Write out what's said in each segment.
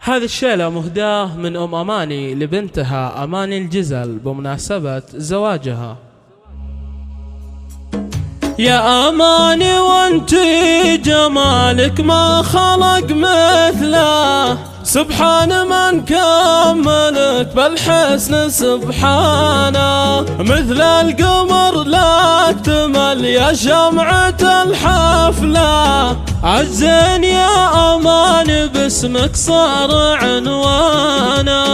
هذه الشيلة مهداة من أم أماني لبنتها أماني الجزل بمناسبة زواجها. يا أماني وانتي جمالك ما خلق مثله، سبحان من كملك بالحسن سبحانه، مثل القمر لا اكتمل يا شمعة الحفلة، عزين يا أماني باسمك صار عنوانه.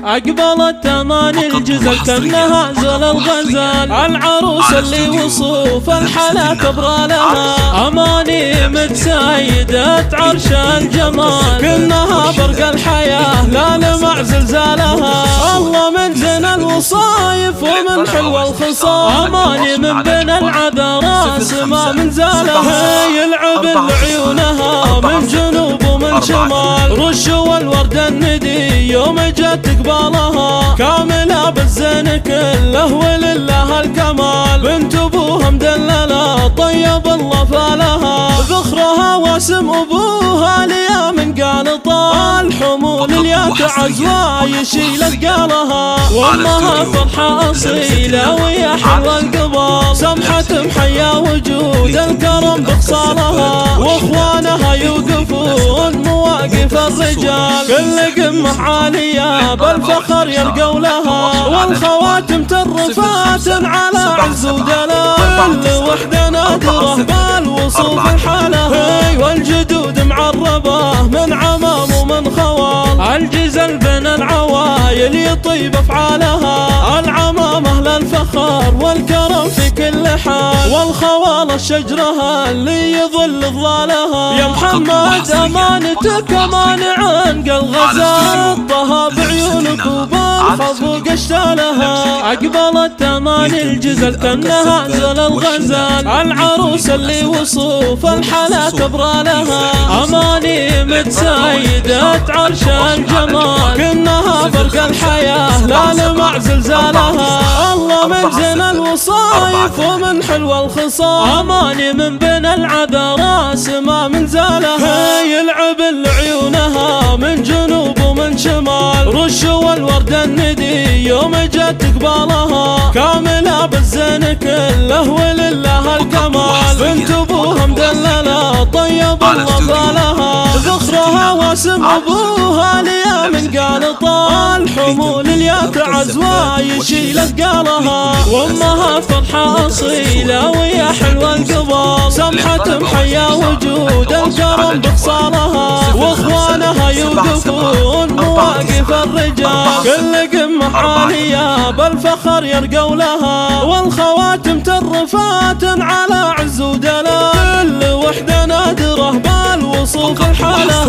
أقبلت أماني الجزل كأنها زل الغزال، العروس اللي وصوف الحلا كبرى لها، أماني متسيدة عرش الجمال، كأنها برق الحياة لا لمع زلزالها. الله من زين الوصايف ومن حلوى الخصال، أماني من بين العذراء ما من زالها، يلعب بعيونها من جنوب ومن شمال، رشوا الورد الندي يوم جت قبالها، كاملة بالزين كله ولله الكمال، بنت ابوها مدللة طيب الله فالها، ذخرها واسم ابوها ليا من قال طال، حمول اليا تعزوى يشيل اثقالها، وامها فرحة اصيلة ويا حلوى القبال، سمحة محيا وجود الكرم بخصالها، واخوانها يوقفون مواقف الرجال، كل قمة عالية بالفخر يلقوا لها، والخواتم ترفات على عز ودلال، وحدة نادرة بالوصوف الحالة، والجدود معربة من عمام ومن خوال، الجزل بين العوايل يطيب افعالها، العمام اهل الفخر والكرم في كل حال، والخوال الشجرة اللي يظل ظلالها، يا محمد امانتك مانع الغزال، طه بعيونك وبالحظ اشتالها، اقبلت اماني الجزل كأنها زل الغزال، العروس اللي وصوف الحلا كبرى لها، اماني متسيدة عرش الجمال، كأنها برق الحياة لا لمع زلزالها. الله من زين الوصايف ومن حلوى الخصال، اماني من بين العذراء ما من زالها، يلعب لعيونها من جنوب ومن شمال، رشوا الورد الندي يوم جت قبالها، كاملة بالزين كله ولله الكمال، بنت ابوها مدللة طيب الله فالها، ذخرها واسم ابوها ليا من قال طال، حمول اليا تعزوى يشيل اثقالها، وامها فرحة اصيلة ويا حلوى القبال، سمحة محيا وجود الكرم بخصالها، واخوانها يوقفون مواقف الرجال، كل قمة عالية بالفخر يرقوا لها، والخواتم ترفات على عز ودلال، وحدة نادرة بالوصوف الحالة،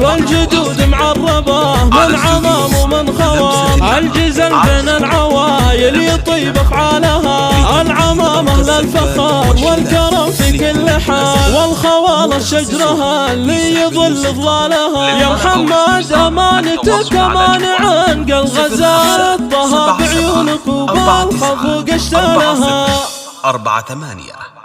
والجدود معربة من عمام ومن خوال، الجزل بين العوايل يطيب افعالها، العمام اهل الفخر والكرم في كل حال، والخوال الشجرة اللي يظل ظلالها، يا محمد امانتك مانع الغزال، طه بعيونك وبالخفوق اشتالها. 4 8